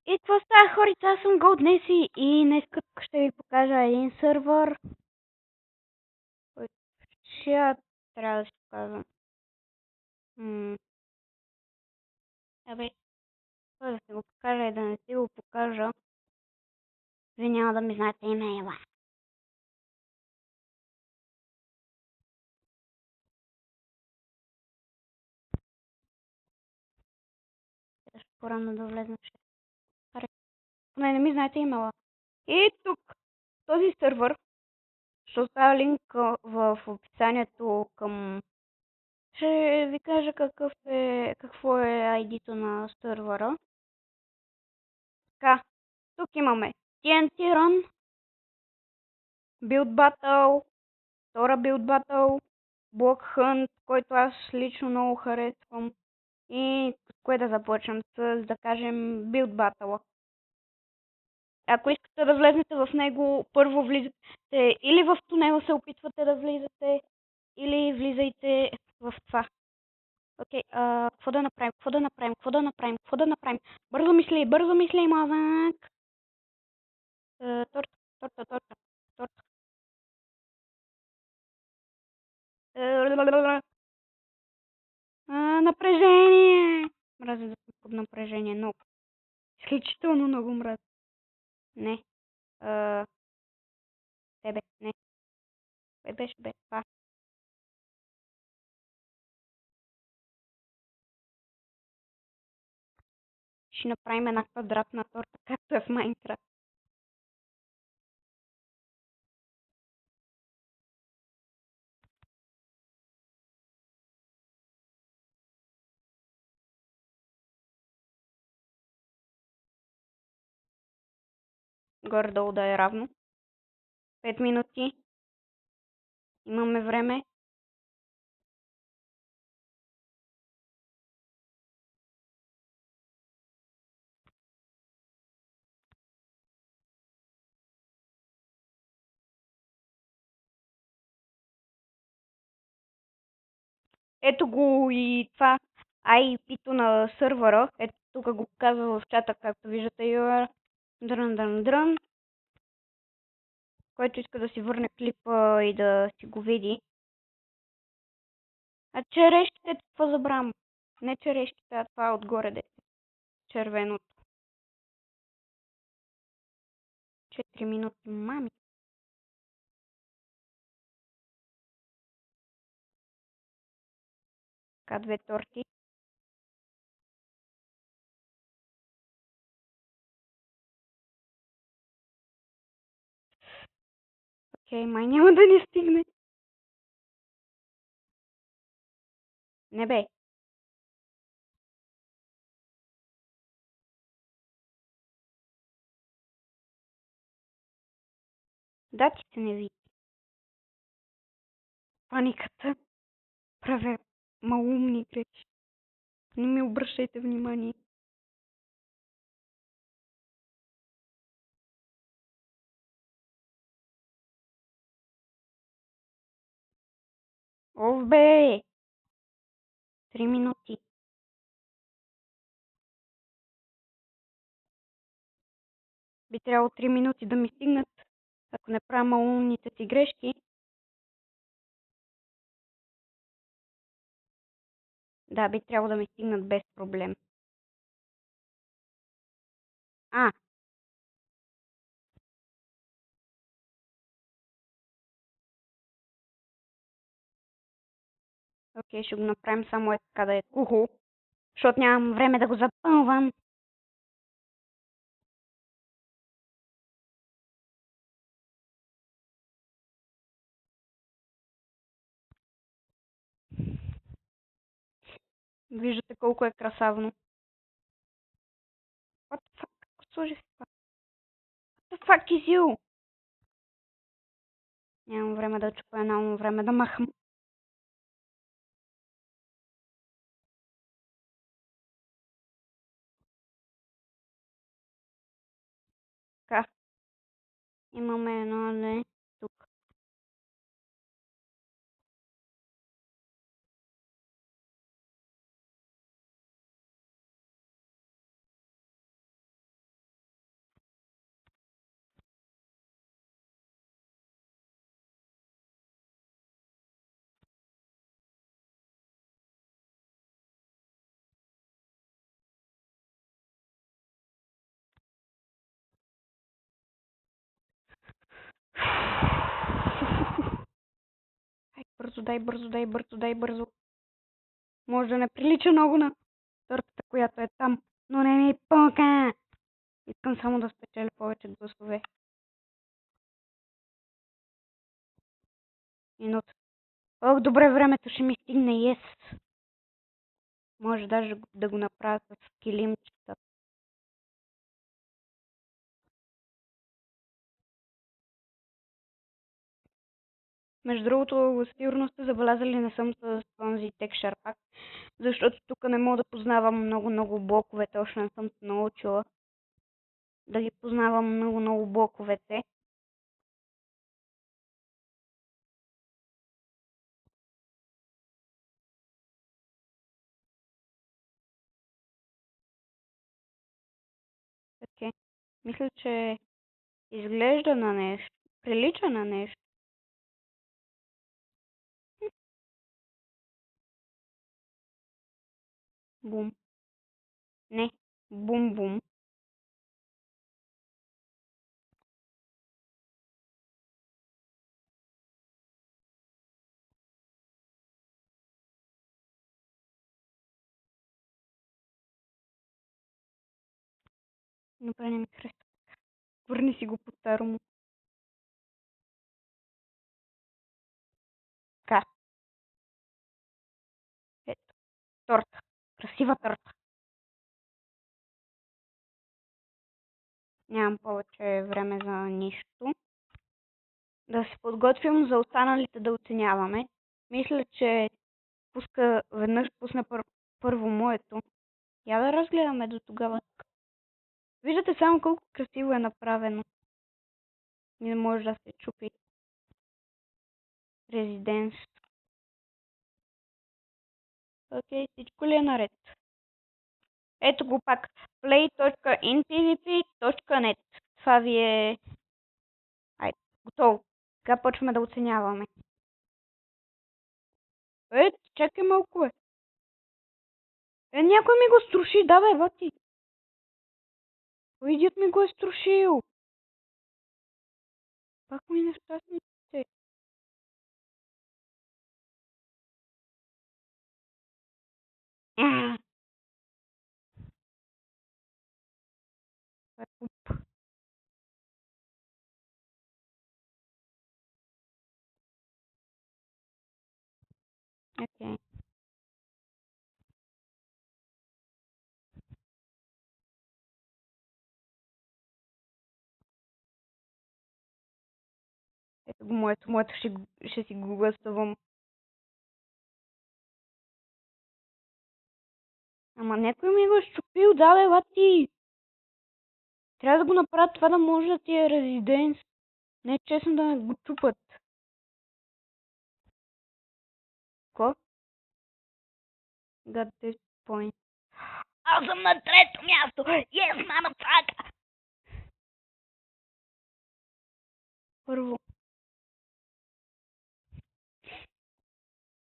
И какво става, хорица? Аз съм Гол днес и днес ще ви покажа един сървър, който ще трябва да си показвам. Абе, кой да си го покажа и да не си го покажа, вие няма да ми знаете имейла. Ще по-рано да влезна в не ми знаете имейла. И тук, този сървър, ще оставя линк в описанието към... Ще ви кажа какво е ID-то на сървъра. Така, тук имаме TNT Run, Build Battle, втора Build Battle, Block Hunt, който аз лично много харесвам. И с кое да започнем? Да кажем, Build Battle. Ако искате да влезнете в него, първо влизате или в тунела се опитвате да влизате, или влизайте в това. Окей, какво да направим, какво да направим? Бързо мисли, мазък. Торта. Напрежение! Мразя да съм под напрежение, много. Изключително много мразя. Не. Тебе, не. Кой беше бе? Това. Ще направим една квадратна торта, както е в Майнкрафт. Горе-долу да е равно. 5 минути. Имаме време. Ето го и това IP-то на сървъра. Ето тук го казва в чата, както виждате. Дрън. Който иска да си върне клипа и да си го види. А черещите, какво забравям? Не черещите, а това отгоре де. Червеното. 4 минути, мами. Така, 2 торти. Окей, май няма да ни стигне. Не бе. Да, ти се не види. Паниката. Правя малумни гречи. Не ми обръщайте внимание. Ов бе! 3 минути. Би трябвало 3 минути да ми стигнат, ако не правя малумните си грешки. Да, би трябвало да ми стигнат без проблем. А, окей, ще го направим само е така да е кухо, защото нямам време да го запълвам. Виждате колко е красавно. What the fuck? Какво сложих това? What the fuck is you? Нямам време да чупя, нямам време да махам. Така, имаме едно, не, тук. бързо, дай бързо, дай бързо, дай бързо. Може да не прилича много на тортата, която е там, но не ми пука. Искам само да спечеля повече гласове. Минута. Ох, добре, времето ще ми стигне, yes. Може даже да го направя с килимчета. Между другото, сигурно сте забелязали, не съм с този текстчер пак, защото тук не мога да познавам много блоковете, още не съм се научила да ги познавам много блоковете. Така, мисля, че изглежда на нещо, прилича на нещо. Бум. Не, бум-бум. Добре, не ми харесва. Върни си го по-старому. Така, ето, торта. Красива торта. Нямам повече време за нищо. Да се подготвим за останалите да оценяваме. Мисля, че веднъж пусна първо моето. Я да разгледаме до тогава. Виждате само колко красиво е направено. Не може да се чупи. Резиденс. Окей, всичко ли е наред? Ето го пак. play.intvp.net. Това ви е... Айде, готово. Сега почваме да оценяваме. Чакай малко, бе. Някой ми го струши, да бе, бати. Кой идиот ми го е струшил? Пак ми нещастните. Това е пуп. Окей. Ето го моето ще си го гласувам. Ама някой ми го е щупил, да бе, бати. Трябва да го направят това да може да ти е резиденс. Не е честно да ме го чупат. Ко? Got this point. Аз съм на трето място! Yes, motherfucker! Първо.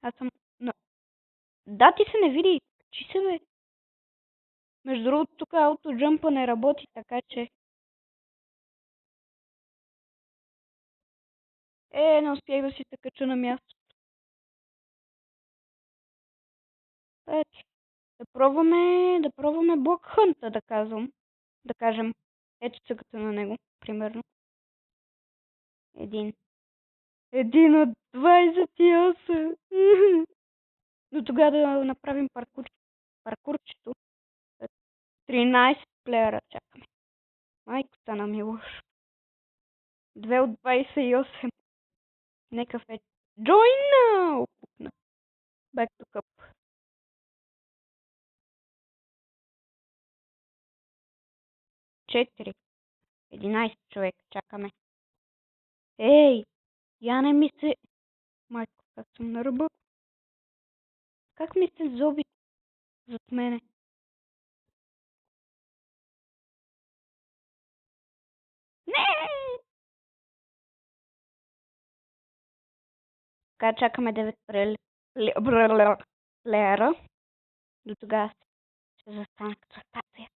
Аз съм... Да, ти се не види. Чи се, бе? Между другото, тук аутоджъмпа не работи, така че... Не успях да си се кача на място. Ето. Да пробваме Блок Хънта, да кажем. Ето цъката на него, примерно. Един от 28. Но тогава да направим паркурчето. 13 плеера чакаме. Майката на ми лошо. 2 от 28. Нека вече. Join now! Back to cup. 4. 11 човек чакаме. Ей! Я не ми се... Майко, как съм на ръба? Как ми се зоби зад мене? Не! Така чакаме 9 плеера. До тогава ще застана като статуя.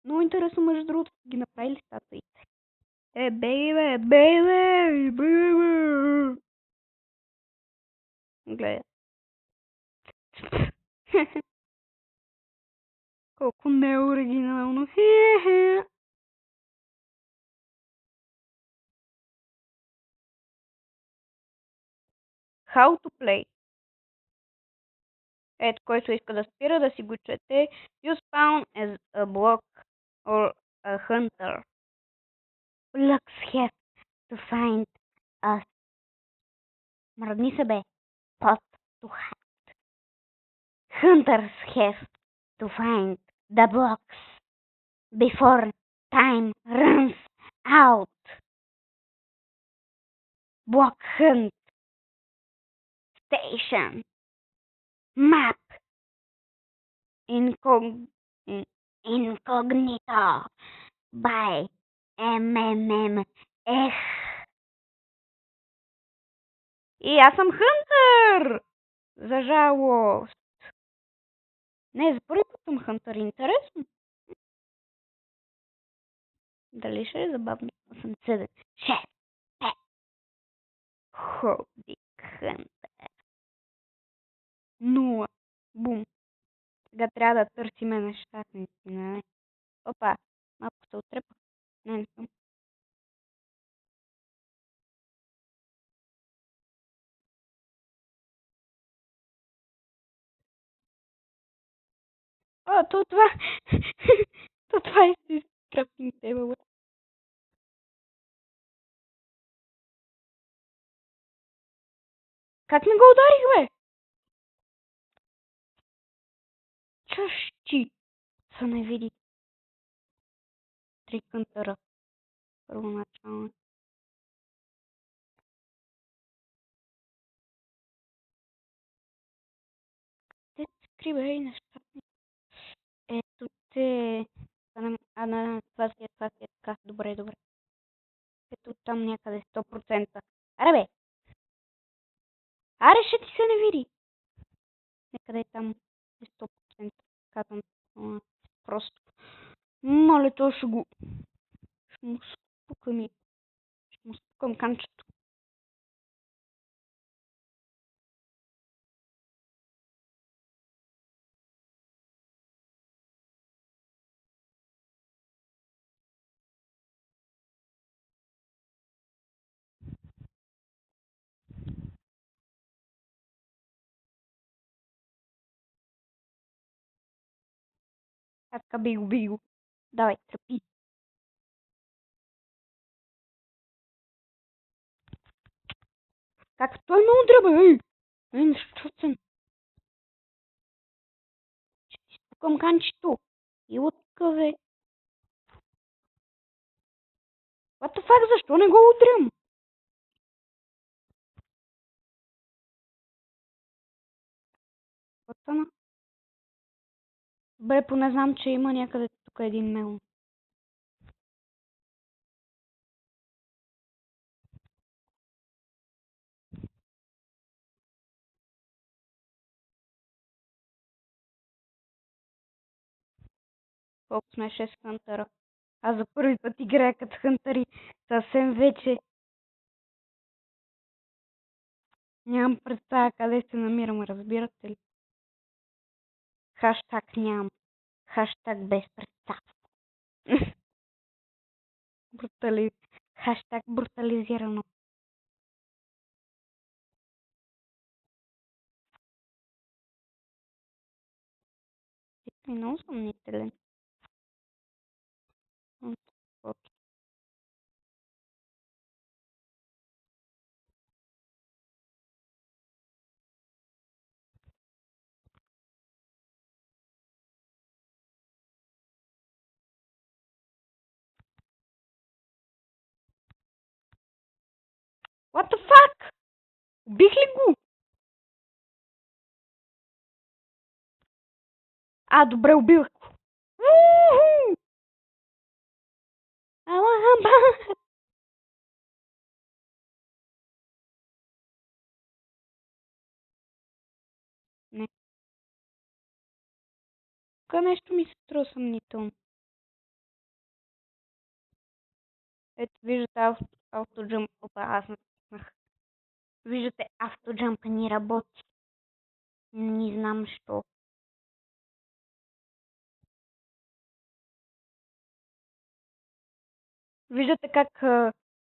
Много интересно, между другото, ги направили статуите. Бейле, бейле, бейле. Гледай. Колко неоригинално. How to play. Ето, който иска да спира да си го чете. You spawn as a block or a hunter. Blocks have to find us. Мръдни се бе. Pot to hide. Hunters have to find the blocks before time runs out. Block hunt. Station. Map. Incognito. By MMMF. И аз съм Хънтър! За жалост. Не, за първи път съм Хънтър. Интересно. Дали ще е забавно? 8, 7, 6, 5. Ходи Хънтър. 0. Бум. Сега трябва да търсиме нещастници, нали? Опа, малко се отрепа. Не съм. О, то това... то това е си крафтинг тейбъл. Как не го ударих, бе? Чащи са не види. 3 кънтъра. Първоначално. Те се скрива и неща. Ето те... Това си е така. Добре, добре. Ето там някъде 100%. Аре бе! Аре, ще ти се не види! Някъде там е 100%. Казвам просто. Моля, то ще го... Ще му спукам и... Ще му спукам канчето. Така биго. Давай, тръпи. Как той ме удря, бе, ей! Ей, нещастен. Ще си спукам канчето. И от къве. What the fuck, защо не го удрям? Какво стана? Бе, поне знам, че има някъде тук един мелон. Колко сме 6 хънтъра. Аз за първи път играя като хънтъри. Съвсем вече нямам представа къде се намирам, разбирате ли? Хаштаг нямам. Хаштаг без представа. Хаштаг брутализирано. И много съмнителен. Окей. What the fuck? Убих ли го? Добре, убих го. Ала, не. Тук нещо ми се струва съмнително. Ето, виждате автоджъмп. Опа, аз натиснах. Виждате, автоджъмпа ни работи. Не знам що. Виждате как,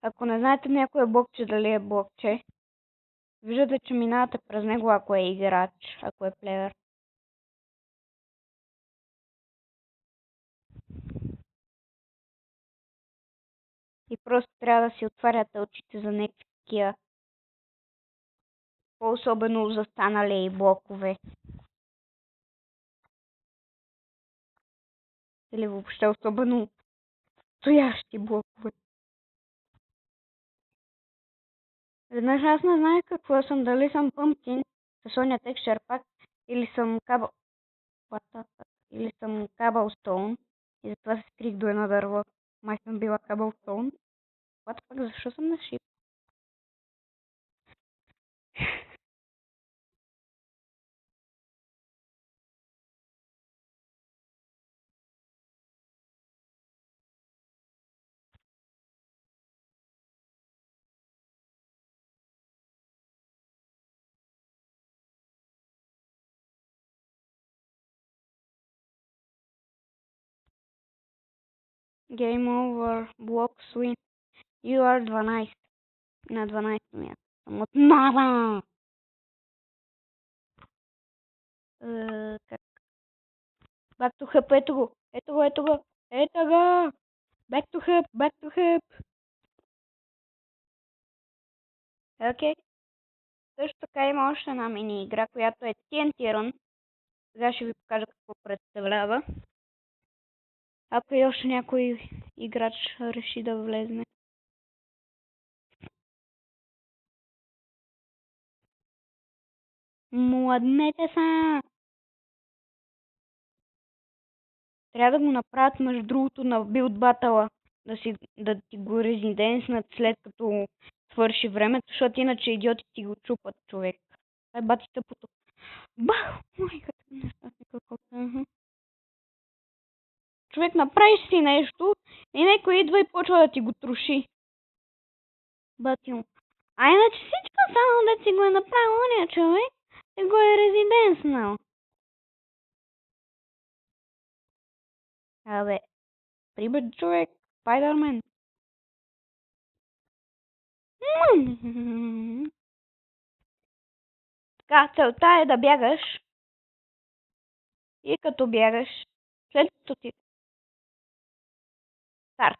ако не знаете някой блокче дали е блокче, виждате, че минавате през него, ако е играч, ако е плеер. И просто трябва да си отваряте очите за някакви такива по-особено застанали блокове. Или въобще особено стоящи блокове. Веднъж аз не знаех какво съм, дали съм Pumpkin с оня текстчер пак, или съм или съм Cobblestone. И затова се скрих до едно дърво. Май съм била Cobblestone. What the fuck, защо съм на шип? Game over. Blocks win. You are 12. На 12 място. Съм отнова! Как? Back to hub, ето го! Ето го, ето го! Ето го! Back to hub, back to hub! Окей. Също така има още една мини игра, която е TNT Run. Сега ще ви покажа какво представлява. Ако и още някой играч реши да влезне. Младнете са! Трябва да го направят между другото на билд батъла. Да ти го резиденснат след като свърши времето, защото иначе идиотите ти го чупат, човек. Това е бати тъпото. Бах! Майката не става никакво. Човек, направиш си нещо и някой идва и почва да ти го троши. Батил. А иначе всичко само да ти го е направил ония човек и го е резиденснал. Абе, прибед човек, Спайдърмен. Така, целта е да бягаш и като бягаш, след като ти старт.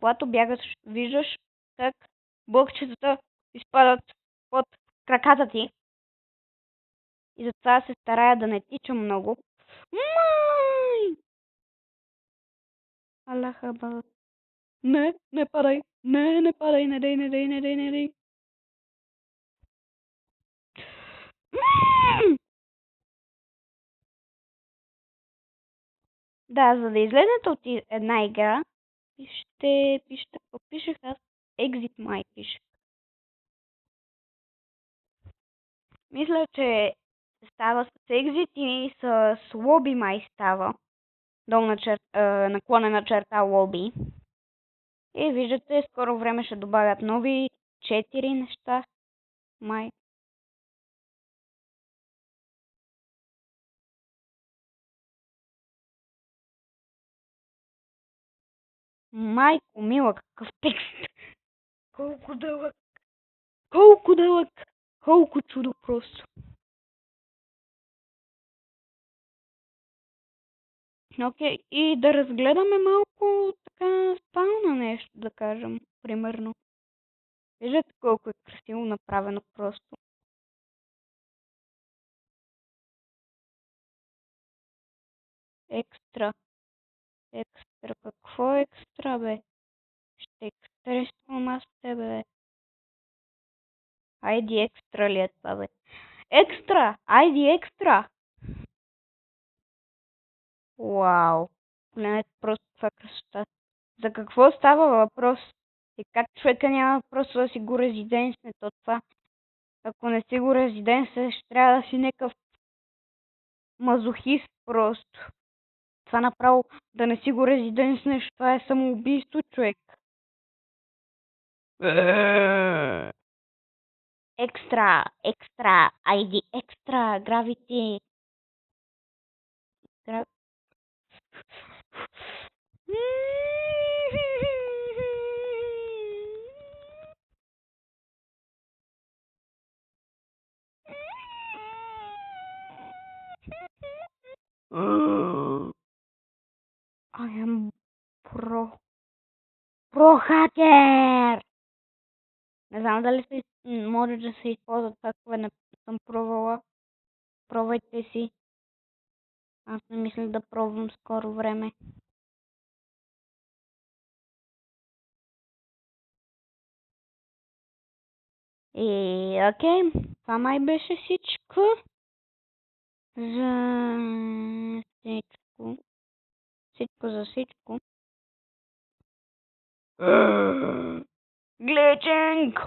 Когато бягаш, виждаш как блокчетата изпадат под краката ти. И затова се старая да не тича много. Май! Аллаха бала. Не падай. Не падай, не дей. Да, за да излезете от една игра, пишете, какво пишех аз? Exit май пишех. Мисля, че става с Exit и с Lobby май става. Наклонена черта Lobby. И виждате, скоро време ще добавят нови 4 неща. Май. Майко мила, какъв текст! Колко дълъг! Колко чудо просто! Окей, и да разгледаме малко така спална нещо, да кажем, примерно. Виждате колко е красиво направено просто. Екстра. Какво е екстра, бе? Ще екстресвам аз тебе, бе. Айди екстра ли е това, бе? Екстра! Айди екстра! Вау! Гледайте просто това красота. За какво става въпрос? И как човека няма просто да си го резиденсне то това? Ако не си го резиденсне, ще трябва да си някакъв мазохист просто. Това направо да не си го резиденснеш, това е самоубийство, човек. Extra ID, extra gravity. Gra- I am pro hacker. Не знам дали може да се използват хакове, не съм пробвала. Пробвайте си. Аз не мисля да пробвам скоро време. И окей, това май беше всичко. За всичко. Всичко за всичко. Гличинг!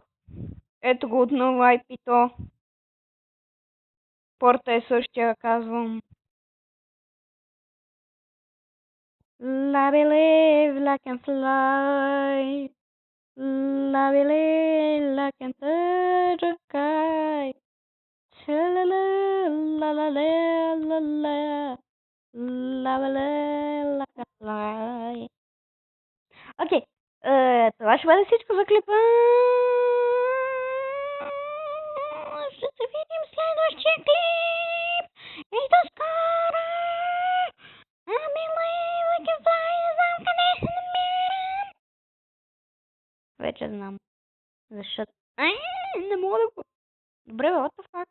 Ето го отново IP-то. Порта е същия, казвам. I believe I can fly. I believe I can touch the sky. Cha-la-la, la-la-la, la-la. I believe I can fly. Окей, това ще бъде всичко за клипа. Ще се видим в следващия клип. И до скоро! Ами, I can fly, не знам къде се намирам. Вече знам. Защото... не мога да го... Добре, what the fuck?